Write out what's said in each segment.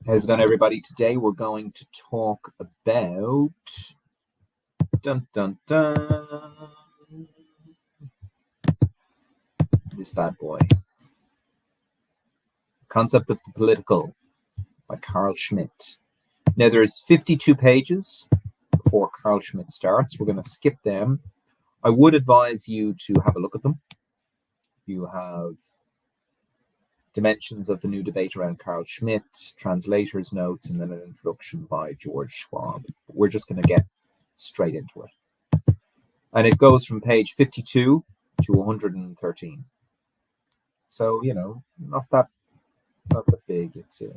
How's it going, everybody? Today we're going to talk about dun dun dun this bad boy, Concept of the Political by Carl Schmitt. Now there's 52 pages before Carl Schmitt starts. We're going to skip them. I would advise you to have a look at them. You have dimensions of the new debate around Carl Schmitt, translator's notes, and then an introduction by George Schwab. But we're just going to get straight into it. And it goes from page 52 to 113. So, not that big. It's a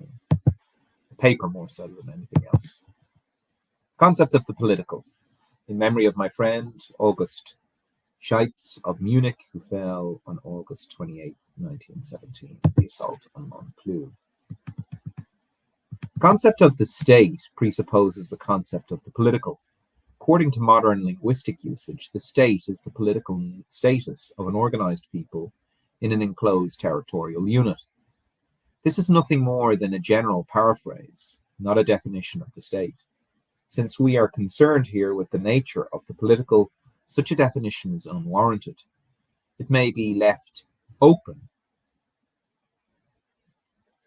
paper more so than anything else. Concept of the Political. In memory of my friend, August Schmitt of Munich, who fell on August 28, 1917, the assault on Montclair. Concept of the state presupposes the concept of the political. According to modern linguistic usage, the state is the political status of an organized people in an enclosed territorial unit. This is nothing more than a general paraphrase, not a definition of the state. Since we are concerned here with the nature of the political, such a definition is unwarranted. It may be left open.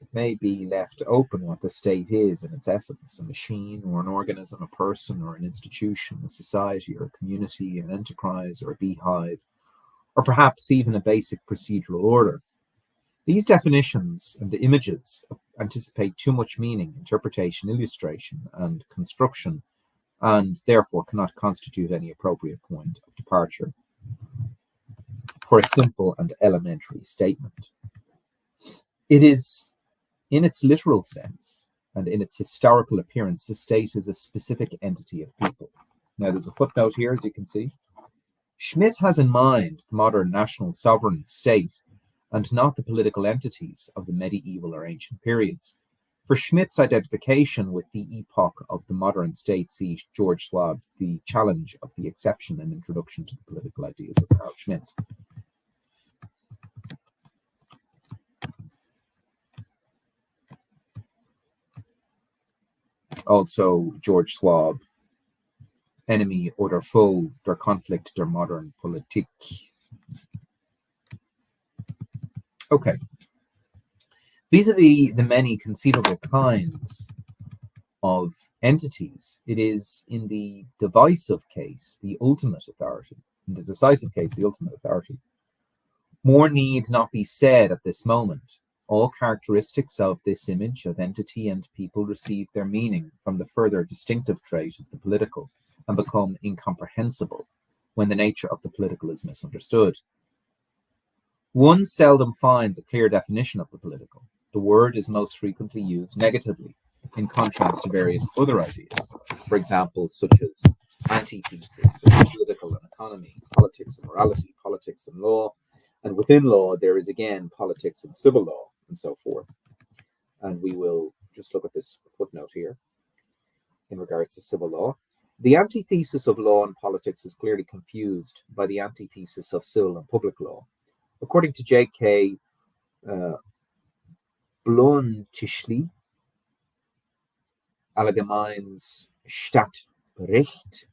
It may be left open what the state is in its essence, a machine or an organism, a person or an institution, a society or a community, an enterprise or a beehive, or perhaps even a basic procedural order. These definitions and the images anticipate too much meaning, interpretation, illustration, and construction, and therefore cannot constitute any appropriate point of departure for a simple and elementary statement. It is, in its literal sense, and in its historical appearance, the state is a specific entity of people. Now, there's a footnote here, as you can see. Schmitt has in mind the modern national sovereign state and not the political entities of the medieval or ancient periods. For Schmitt's identification with the epoch of the modern state sees George Schwab the challenge of the exception and introduction to the political ideas of Carl Schmitt. Also, George Schwab, enemy oder foe, der Konflikt der modern Politik. Okay. Vis-a-vis the many conceivable kinds of entities, it is in the divisive case the ultimate authority, in the decisive case the ultimate authority. More need not be said at this moment. All characteristics of this image of entity and people receive their meaning from the further distinctive trait of the political and become incomprehensible when the nature of the political is misunderstood. One seldom finds a clear definition of the political. The word is most frequently used negatively, in contrast to various other ideas, for example, such as antithesis, political and economy, politics and morality, politics and law, and within law there is again politics and civil law, and so forth. And we will just look at this footnote here in regards to civil law. The antithesis of law and politics is clearly confused by the antithesis of civil and public law. According to J.K. Bluntischli, Allgemeines Stadtrecht,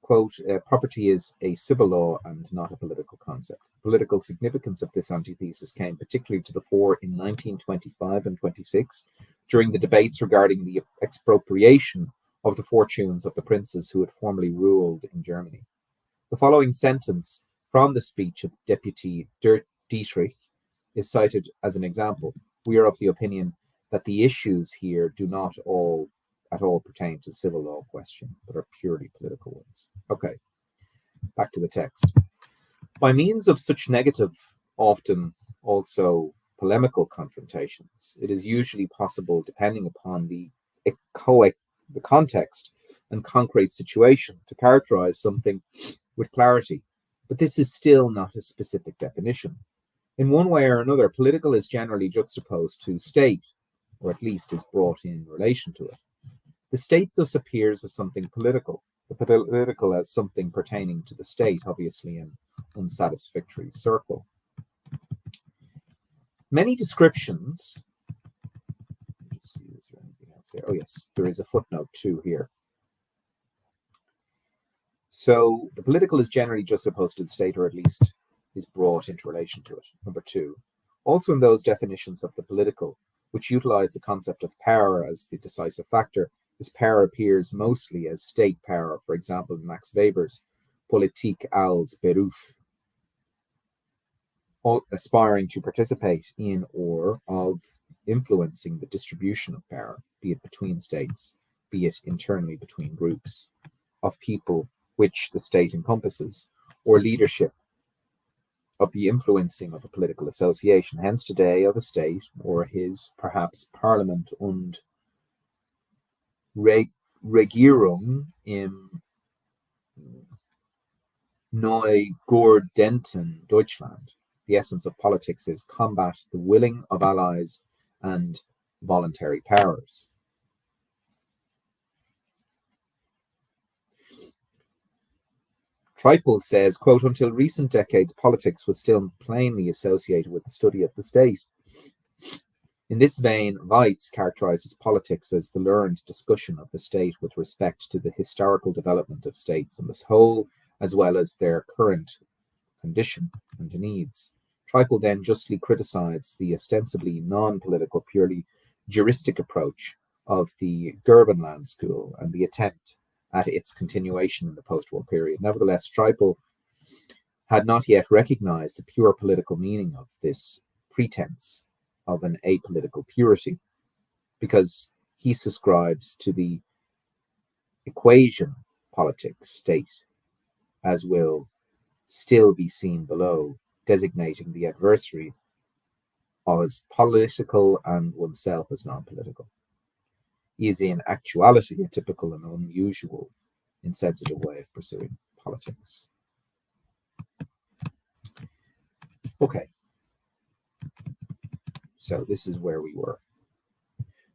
quote, property is a civil law and not a political concept. The political significance of this antithesis came particularly to the fore in 1925 and 26 during the debates regarding the expropriation of the fortunes of the princes who had formerly ruled in Germany. The following sentence from the speech of Deputy Dietrich is cited as an example. We are of the opinion that the issues here do not all at all pertain to civil law question, but are purely political ones. Okay, back to the text. By means of such negative, often also polemical confrontations, it is usually possible, depending upon the context and concrete situation, to characterize something with clarity. But this is still not a specific definition. In one way or another, political is generally juxtaposed to state, or at least is brought in relation to it. The state thus appears as something political, the political as something pertaining to the state, obviously an unsatisfactory circle. Many descriptions there? Oh yes, there is a footnote 2 here. So the political is generally just opposed to the state, or at least is brought into relation to it. Number 2, also in those definitions of the political which utilize the concept of power as the decisive factor, this power appears mostly as state power, for example, in Max Weber's Politik als Beruf, aspiring to participate in or of influencing the distribution of power, be it between states, be it internally between groups of people which the state encompasses, or leadership of the influencing of a political association, hence today of a state or his perhaps parliament und Regierung im Neu-Gordenten Deutschland. The essence of politics is combat the willing of allies and voluntary powers. Treipel says, quote, until recent decades, politics was still plainly associated with the study of the state. In this vein, Weitz characterizes politics as the learned discussion of the state with respect to the historical development of states on this whole, as well as their current condition and needs. Treipel then justly criticized the ostensibly non-political, purely juristic approach of the Gerbenland school and the attempt at its continuation in the post-war period. Nevertheless, Treipel had not yet recognized the pure political meaning of this pretense of an apolitical purity, because he subscribes to the equation politics state, as will still be seen below, designating the adversary as political and oneself as non-political. He is in actuality a typical and unusual, insensitive way of pursuing politics. Okay. So this is where we were.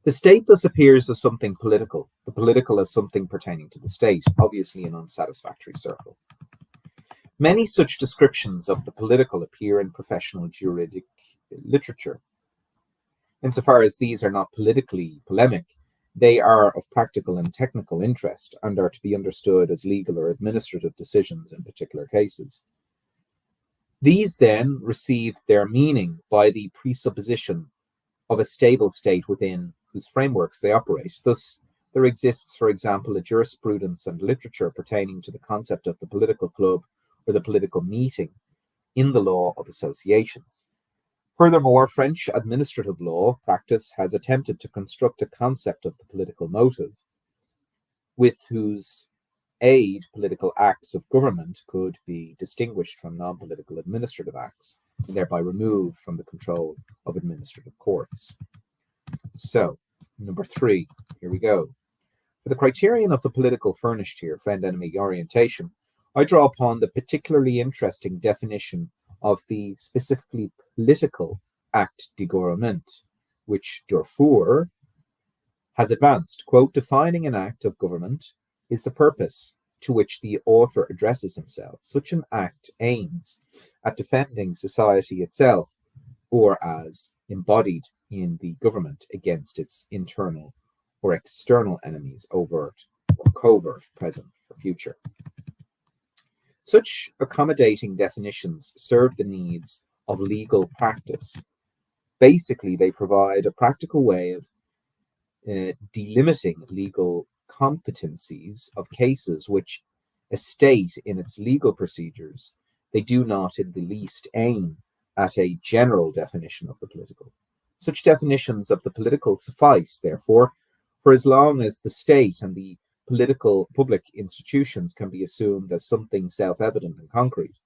The state thus appears as something political, the political as something pertaining to the state, obviously an unsatisfactory circle. Many such descriptions of the political appear in professional juridic literature. Insofar as these are not politically polemic, they are of practical and technical interest and are to be understood as legal or administrative decisions in particular cases. These then receive their meaning by the presupposition of a stable state within whose frameworks they operate. Thus, there exists, for example, a jurisprudence and literature pertaining to the concept of the political club or the political meeting in the law of associations. Furthermore, French administrative law practice has attempted to construct a concept of the political motive, with whose aid political acts of government could be distinguished from non-political administrative acts, and thereby removed from the control of administrative courts. So, number 3, here we go. For the criterion of the political furnished here, friend-enemy orientation, I draw upon the particularly interesting definition of the specifically political act de gouvernement, which Dufour has advanced, quote, defining an act of government is the purpose to which the author addresses himself. Such an act aims at defending society itself, or as embodied in the government, against its internal or external enemies, overt or covert, present or future. Such accommodating definitions serve the needs of legal practice. Basically, they provide a practical way of delimiting legal competencies of cases which a state in its legal procedures, they do not in the least aim at a general definition of the political. Such definitions of the political suffice, therefore, for as long as the state and the political public institutions can be assumed as something self-evident and concrete.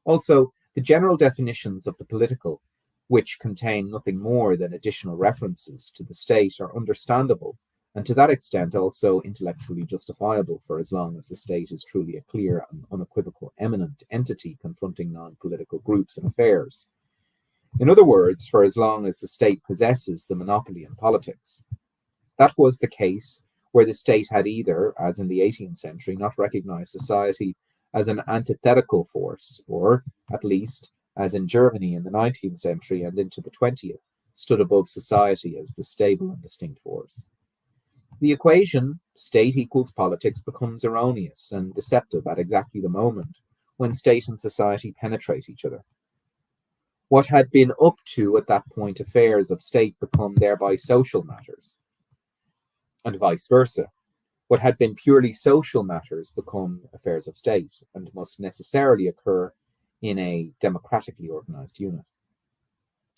Also, the general definitions of the political, which contain nothing more than additional references to the state, are understandable, and to that extent also intellectually justifiable, for as long as the state is truly a clear and unequivocal eminent entity confronting non-political groups and affairs. In other words, for as long as the state possesses the monopoly in politics. That was the case where the state had either, as in the 18th century, not recognized society as an antithetical force, or, at least, as in Germany in the 19th century and into the 20th, stood above society as the stable and distinct force. The equation, state equals politics, becomes erroneous and deceptive at exactly the moment when state and society penetrate each other. What had been up to at that point affairs of state become thereby social matters, and vice versa. What had been purely social matters become affairs of state and must necessarily occur in a democratically organized unit.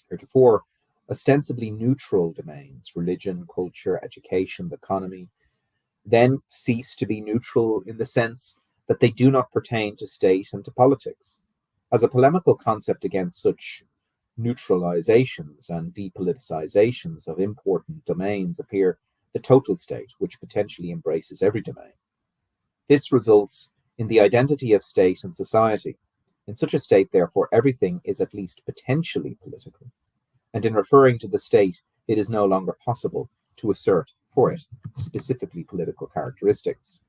Heretofore, ostensibly neutral domains, religion, culture, education, the economy, then cease to be neutral in the sense that they do not pertain to state and to politics. As a polemical concept against such neutralizations and depoliticizations of important domains appear the total state, which potentially embraces every domain. This results in the identity of state and society. In such a state, therefore, everything is at least potentially political. And in referring to the state, it is no longer possible to assert for it specifically political characteristics.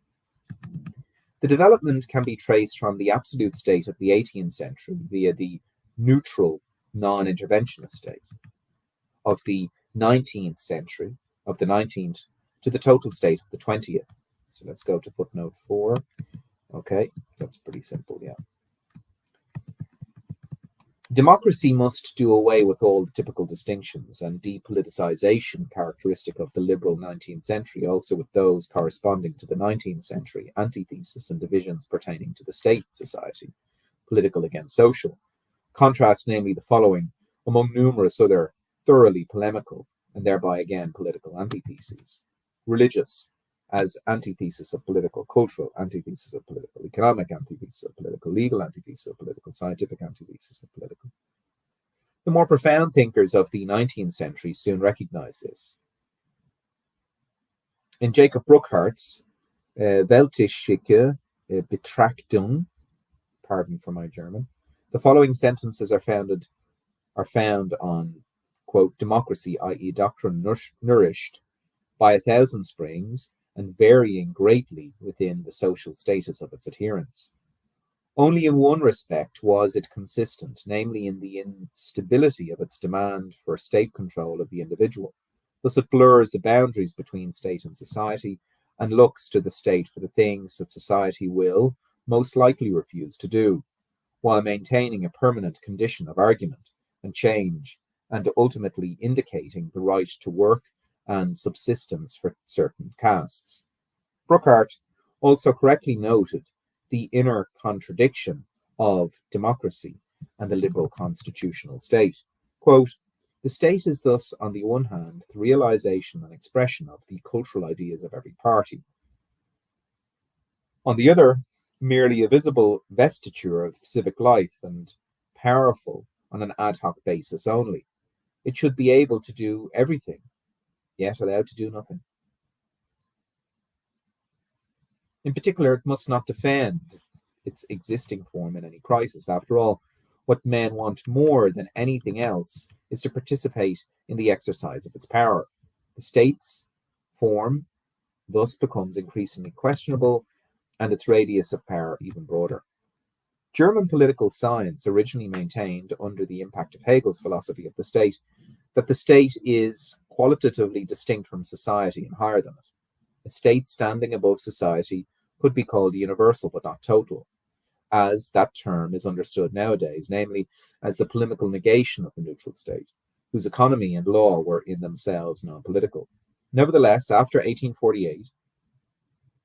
The development can be traced from the absolute state of the 18th century via the neutral non-interventionist state of the 19th century, of the 19th, to the total state of the 20th. So let's go to footnote 4. Okay, that's pretty simple, yeah. Democracy must do away with all the typical distinctions and depoliticization characteristic of the liberal 19th century, also with those corresponding to the 19th century antithesis and divisions pertaining to the state society, political against social. Contrast namely the following among numerous other thoroughly polemical and thereby again political antitheses. Religious as antithesis of political, cultural antithesis of political, economic antithesis of political, legal antithesis of political, scientific antithesis of political. The more profound thinkers of the 19th century soon recognized this. In Jacob Burckhardt's Weltliche Betrachtung, pardon for my German, the following sentences are found on, quote, democracy, i.e. doctrine nourished by 1,000 springs and varying greatly within the social status of its adherents. Only in one respect was it consistent, namely in the instability of its demand for state control of the individual. Thus it blurs the boundaries between state and society and looks to the state for the things that society will most likely refuse to do, while maintaining a permanent condition of argument and change and ultimately indicating the right to work and subsistence for certain castes. Burckhardt also correctly noted the inner contradiction of democracy and the liberal constitutional state. Quote, the state is thus, on the one hand, the realization and expression of the cultural ideas of every party. On the other, merely a visible vestiture of civic life and powerful on an ad hoc basis only. It should be able to do everything, yet allowed to do nothing. In particular, it must not defend its existing form in any crisis. After all, what men want more than anything else is to participate in the exercise of its power. The state's form thus becomes increasingly questionable and its radius of power even broader. German political science originally maintained, under the impact of Hegel's philosophy of the state, that the state is qualitatively distinct from society and higher than it. A state standing above society could be called universal but not total, as that term is understood nowadays, namely as the polemical negation of the neutral state, whose economy and law were in themselves non-political. Nevertheless, after 1848,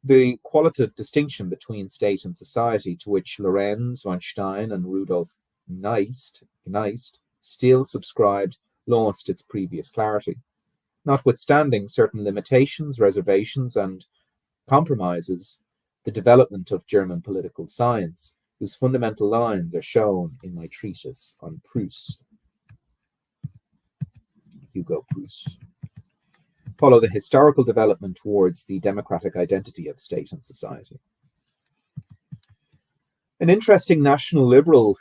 the qualitative distinction between state and society, to which Lorenz, von Stein, and Rudolf Geist still subscribed, lost its previous clarity. Notwithstanding certain limitations, reservations, and compromises, the development of German political science, whose fundamental lines are shown in my treatise on Proust, Hugo Proust, follow the historical development towards the democratic identity of state and society. An interesting national liberal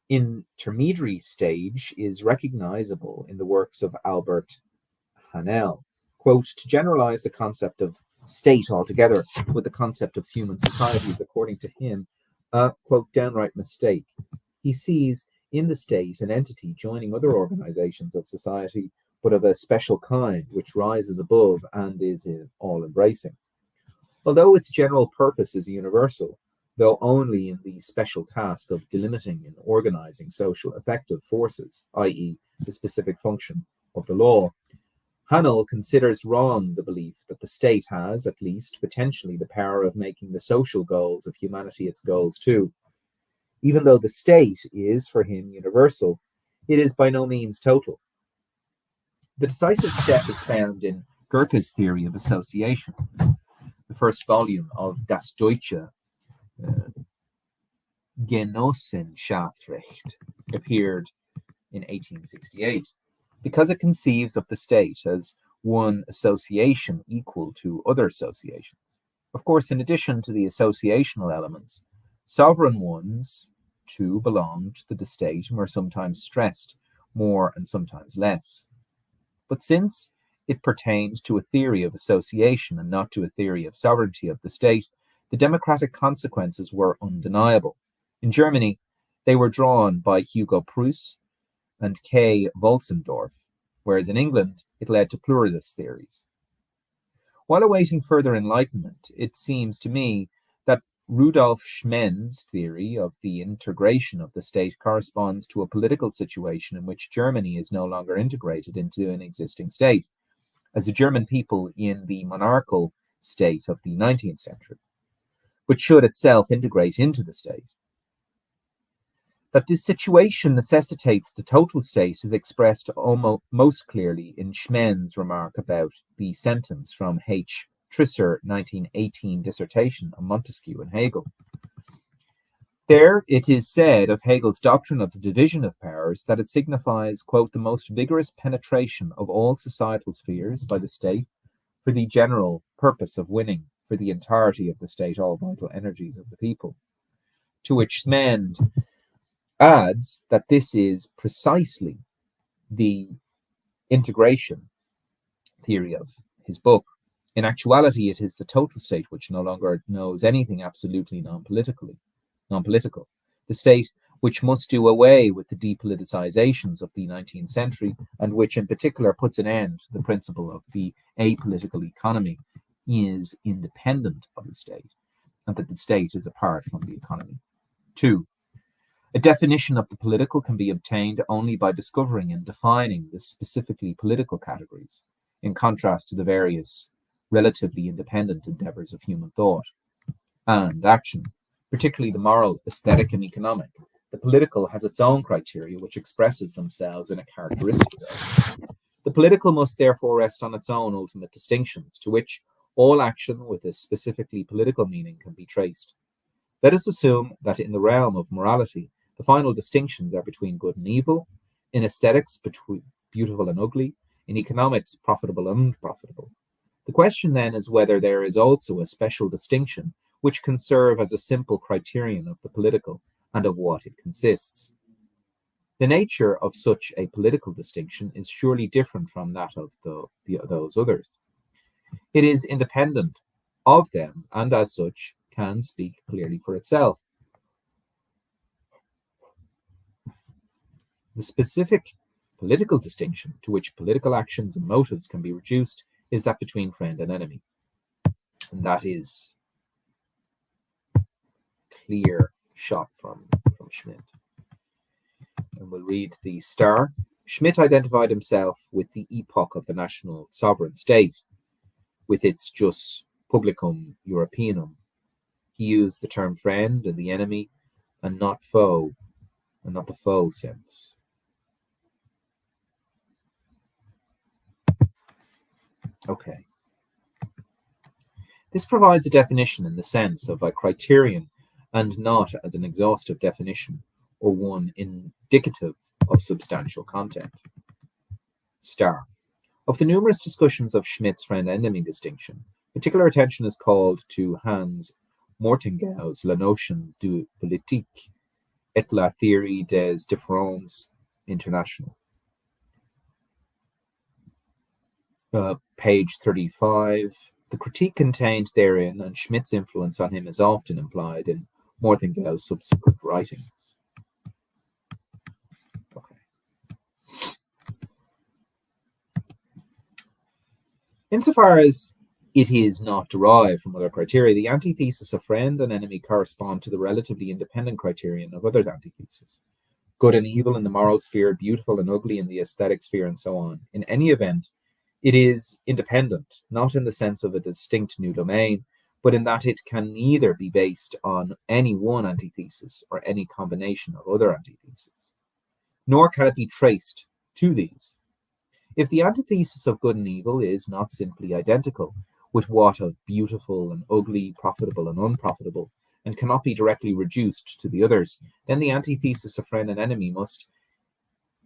intermediary stage is recognizable in the works of Albert Hanel. Quote, to generalize the concept of state altogether with the concept of human society is, according to him, a, quote, downright mistake. He sees in the state an entity joining other organizations of society but of a special kind which rises above and is all-embracing. Although its general purpose is universal, though only in the special task of delimiting and organizing social effective forces, i.e., the specific function of the law, Hanel considers wrong the belief that the state has, at least potentially, the power of making the social goals of humanity its goals too. Even though the state is, for him, universal, it is by no means total. The decisive step is found in Goethe's theory of association. The first volume of Das Deutsche Genossenschaftsrecht appeared in 1868, because it conceives of the state as one association equal to other associations. Of course, in addition to the associational elements, sovereign ones too belonged to the state and were sometimes stressed more and sometimes less. But since it pertained to a theory of association and not to a theory of sovereignty of the state, the democratic consequences were undeniable. In Germany, they were drawn by Hugo Preuss and K. Wolfsendorf, whereas in England it led to pluralist theories. While awaiting further enlightenment, it seems to me that Rudolf Schmidt's theory of the integration of the state corresponds to a political situation in which Germany is no longer integrated into an existing state, as the German people in the monarchical state of the 19th century, but should itself integrate into the state. That this situation necessitates the total state is expressed almost most clearly in Schmidt's remark about the sentence from H. Trisser 1918 dissertation on Montesquieu and Hegel. There it is said of Hegel's doctrine of the division of powers that it signifies, quote, the most vigorous penetration of all societal spheres by the state for the general purpose of winning for the entirety of the state all vital energies of the people. To which Schmitt adds that this is precisely the integration theory of his book. In actuality, it is the total state which no longer knows anything absolutely non-political. The state which must do away with the depoliticizations of the 19th century, and which in particular puts an end to the principle of the apolitical economy, is independent of the state, and that the state is apart from the economy. 2. A definition of the political can be obtained only by discovering and defining the specifically political categories, in contrast to the various relatively independent endeavors of human thought and action, particularly the moral, aesthetic, and economic. The political has its own criteria which expresses themselves in a characteristic way. The political must therefore rest on its own ultimate distinctions, to which all action with a specifically political meaning can be traced. Let us assume that in the realm of morality, the final distinctions are between good and evil, in aesthetics between beautiful and ugly, in economics profitable and unprofitable. The question then is whether there is also a special distinction which can serve as a simple criterion of the political and of what it consists. The nature of such a political distinction is surely different from that of those others. It is independent of them and as such can speak clearly for itself. The specific political distinction to which political actions and motives can be reduced is that between friend and enemy. And that is clear shot from Schmitt. And we'll read the star. Schmitt identified himself with the epoch of the national sovereign state, with its jus publicum Europeanum. He used the term friend and the enemy, and not foe, and not the foe sense. Okay. This provides a definition in the sense of a criterion and not as an exhaustive definition or one indicative of substantial content. Star. Of the numerous discussions of Schmitt's friend-enemy distinction, particular attention is called to Hans Mortingau's La notion de politique et la théorie des différences internationales. Page 35. The critique contained therein and Schmitt's influence on him is often implied in Mortingau's subsequent writings. Okay. Insofar as it is not derived from other criteria, the antithesis of friend and enemy correspond to the relatively independent criterion of other antitheses. Good and evil in the moral sphere, beautiful and ugly in the aesthetic sphere, and so on. In any event, it is independent, not in the sense of a distinct new domain, but in that it can neither be based on any one antithesis or any combination of other antitheses, nor can it be traced to these. If the antithesis of good and evil is not simply identical with what of beautiful and ugly, profitable and unprofitable, and cannot be directly reduced to the others, then the antithesis of friend and enemy must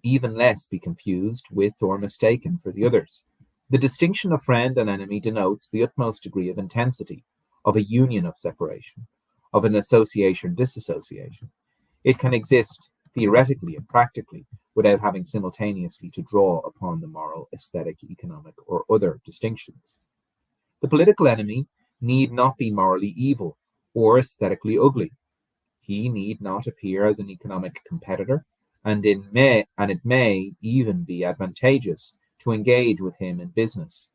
even less be confused with or mistaken for the others. The distinction of friend and enemy denotes the utmost degree of intensity, of a union of separation, of an association-dissociation. It can exist theoretically and practically without having simultaneously to draw upon the moral, aesthetic, economic, or other distinctions. The political enemy need not be morally evil or aesthetically ugly. He need not appear as an economic competitor, and it may even be advantageous to engage with him in business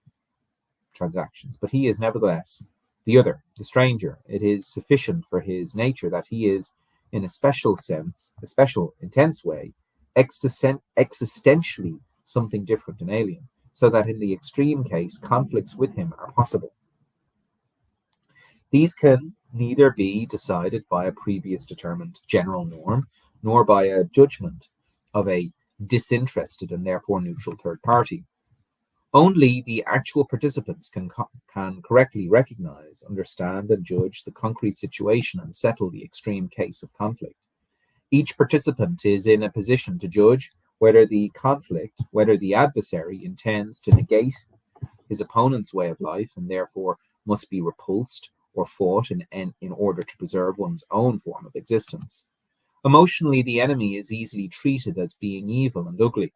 transactions, but he is nevertheless the other, the stranger. It is sufficient for his nature that he is, in a special sense, a special, intense way, existentially something different and alien, so that in the extreme case, conflicts with him are possible. These can neither be decided by a previous determined general norm, nor by a judgment of a disinterested and therefore neutral third party. Only the actual participants can correctly recognize, understand, and judge the concrete situation and settle the extreme case of conflict. Each participant is in a position to judge whether the adversary intends to negate his opponent's way of life and therefore must be repulsed or fought in order to preserve one's own form of existence. Emotionally, the enemy is easily treated as being evil and ugly,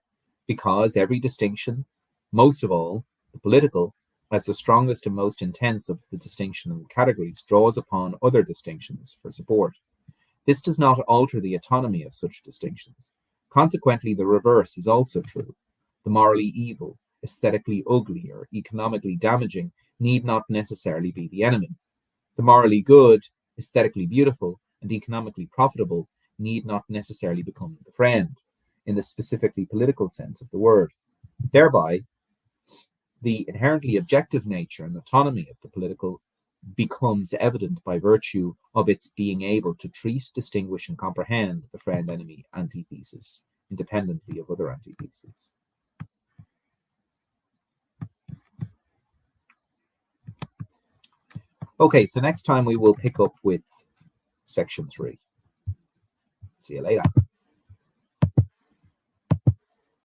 because every distinction, most of all the political, as the strongest and most intense of the distinction categories, draws upon other distinctions for support. This does not alter the autonomy of such distinctions. Consequently, the reverse is also true. The morally evil, aesthetically ugly, or economically damaging need not necessarily be the enemy. The morally good, aesthetically beautiful, and economically profitable need not necessarily become the friend, in the specifically political sense of the word. Thereby, the inherently objective nature and autonomy of the political becomes evident by virtue of its being able to treat, distinguish, and comprehend the friend-enemy antithesis independently of other antitheses. Okay, so next time we will pick up with section 3. See you later.